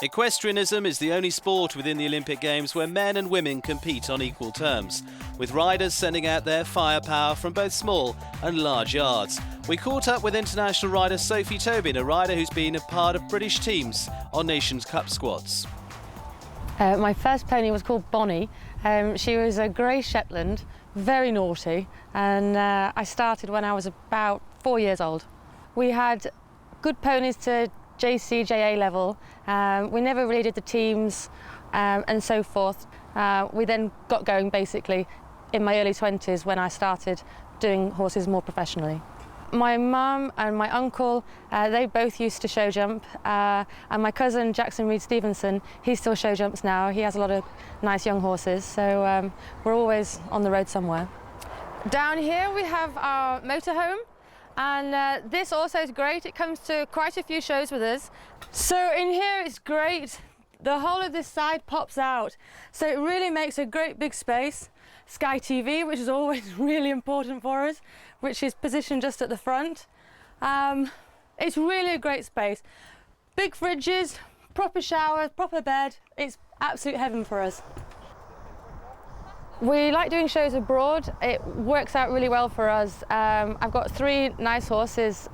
Equestrianism is the only sport within the Olympic Games where men and women compete on equal terms, with riders sending out their firepower from both small and large yards. We caught up with international rider Sophie Tobin, a rider who's been a part of British teams on Nations Cup squads. My first pony was called Bonnie. She was a grey Shetland, very naughty, and I started when I was about 4 years old. We had good ponies to JC, JA level. We never really did the teams and so forth. We then got going basically in my early 20s when I started doing horses more professionally. My mum and my uncle, they both used to show jump, and my cousin Jackson Reed Stevenson, he still show jumps now. He has a lot of nice young horses, so we're always on the road somewhere. Down here we have our motorhome. And this also is great. It comes to quite a few shows with us. So in here it's great. The whole of this side pops out. So it really makes a great big space. Sky TV, which is always really important for us, which is positioned just at the front. It's really a great space. Big fridges, proper showers, proper bed. It's absolute heaven for us. We like doing shows abroad. It works out really well for us. I've got 3 nice horses,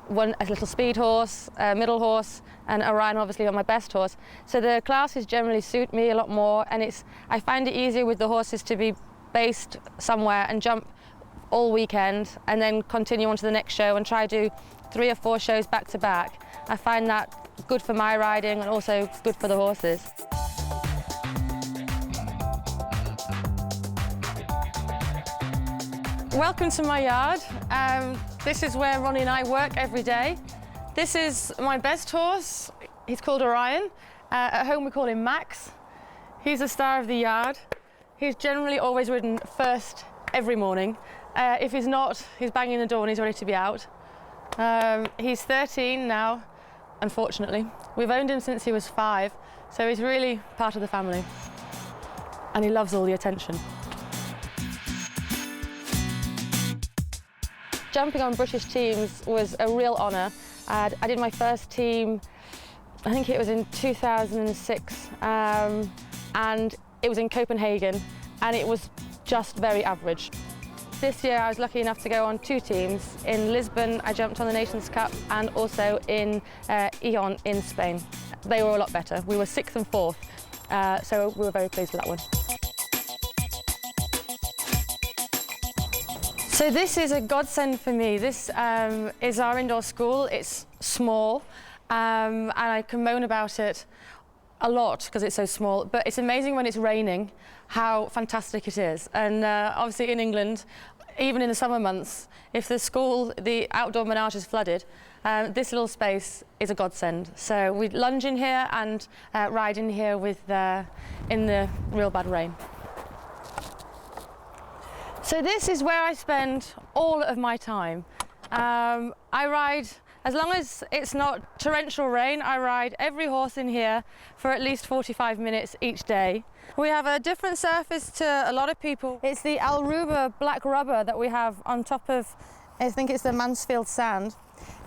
one a little speed horse, a middle horse, and Orion obviously on my best horse. So the classes generally suit me a lot more, and I find it easier with the horses to be based somewhere and jump all weekend and then continue on to the next show and try to do 3 or 4 shows back to back. I find that good for my riding and also good for the horses. Welcome to my yard. This is where Ronnie and I work every day. This is my best horse. He's called Orion. At home we call him Max. He's the star of the yard. He's generally always ridden first every morning. If he's not, he's banging the door and he's ready to be out. He's 13 now, unfortunately. We've owned him since he was 5, so he's really part of the family. And he loves all the attention. Jumping on British teams was a real honour. I did my first team, I think it was in 2006, and it was in Copenhagen, and it was just very average. This year I was lucky enough to go on 2 teams. In Lisbon I jumped on the Nations Cup, and also in Ion in Spain. They were a lot better. We were 6th and 4th, so we were very pleased with that one. So this is a godsend for me. This is our indoor school. It's small, and I can moan about it a lot because it's so small, but it's amazing when it's raining how fantastic it is. And obviously in England, even in the summer months, if the outdoor menage is flooded, this little space is a godsend. So we lunge in here and ride in here in the real bad rain. So this is where I spend all of my time. I ride, as long as it's not torrential rain, I ride every horse in here for at least 45 minutes each day. We have a different surface to a lot of people. It's the Aruba black rubber that we have on top of, I think it's the Mansfield sand.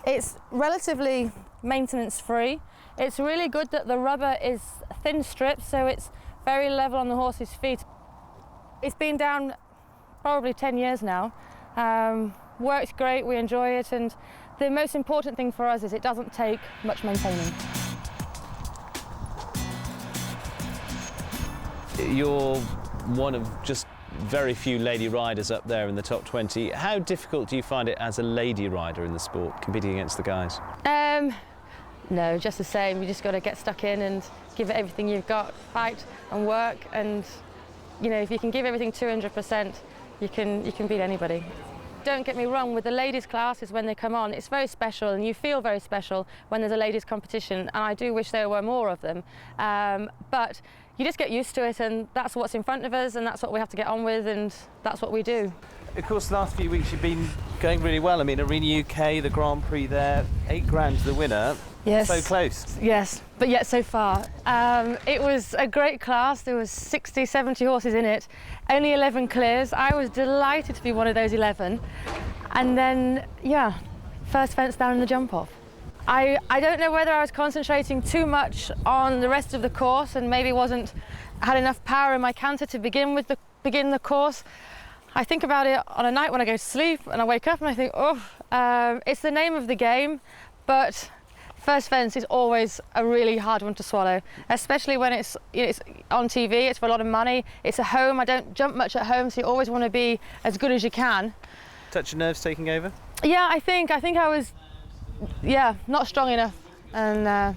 It's relatively maintenance free. It's really good that the rubber is thin strips, so it's very level on the horse's feet. It's been down probably 10 years now. Works great, we enjoy it, and the most important thing for us is it doesn't take much maintaining. You're one of just very few lady riders up there in the top 20. How difficult do you find it as a lady rider in the sport, competing against the guys? No, just the same. You just got to get stuck in and give it everything you've got, fight and work, and you know, if you can give everything 200%, you can beat anybody. Don't get me wrong, with the ladies' classes when they come on, it's very special, and you feel very special when there's a ladies' competition, and I do wish there were more of them. But you just get used to it, and that's what's in front of us, and that's what we have to get on with, and that's what we do. Of course, the last few weeks you've been going really well. I mean, Arena UK, the Grand Prix there, 8 grand to the winner. Yes. So close. Yes, but yet so far. It was a great class. There was 60, 70 horses in it. Only 11 clears. I was delighted to be one of those 11. And then, yeah, first fence down in the jump off. I don't know whether I was concentrating too much on the rest of the course and maybe had enough power in my canter to begin the course. I think about it on a night when I go to sleep and I wake up and I think, it's the name of the game, but first fence is always a really hard one to swallow, especially when it's on TV, it's for a lot of money, it's a home, I don't jump much at home, so you always want to be as good as you can. Touch of nerves taking over? Yeah, I think I was, not strong enough, and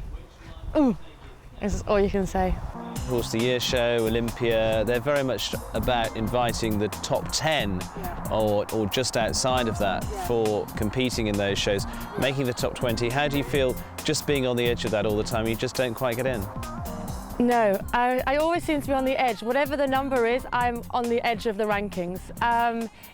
is all you can say. Of course, the Airshow Olympia, they're very much about inviting the top 10 or just outside of that for competing in those shows, making the top 20. How do you feel just being on the edge of that all the time? You just don't quite get in? No, I always seem to be on the edge. Whatever the number is, I'm on the edge of the rankings.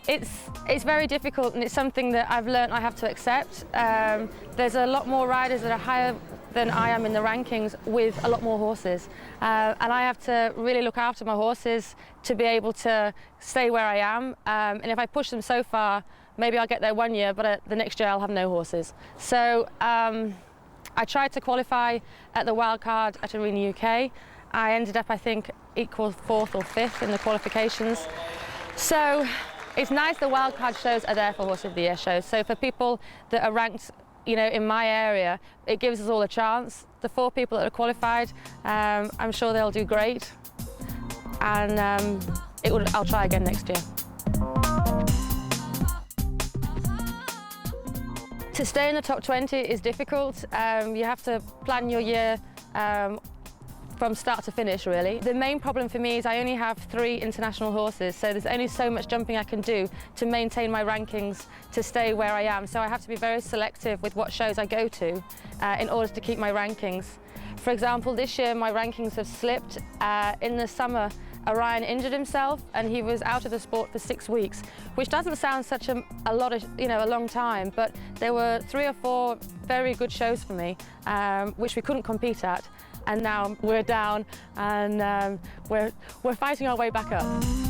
It's very difficult, and it's something that I've learned I have to accept. There's a lot more riders that are higher than I am in the rankings with a lot more horses. And I have to really look after my horses to be able to stay where I am. And if I push them so far, maybe I'll get there one year, but the next year I'll have no horses. So I tried to qualify at the Wildcard at Arena UK. I ended up, I think, equal 4th or 5th in the qualifications. So it's nice the Wildcard shows are there for Horse of the Year shows. So for people that are ranked, in my area, it gives us all a chance. The 4 people that are qualified, I'm sure they'll do great. And I'll try again next year. To stay in the top 20 is difficult. You have to plan your year from start to finish, really. The main problem for me is I only have 3 international horses, so there's only so much jumping I can do to maintain my rankings to stay where I am. So I have to be very selective with what shows I go to in order to keep my rankings. For example, this year my rankings have slipped. In the summer, Orion injured himself and he was out of the sport for 6 weeks, which doesn't sound such a lot of, a long time, but there were 3 or 4 very good shows for me, which we couldn't compete at. And now we're down and we're fighting our way back up.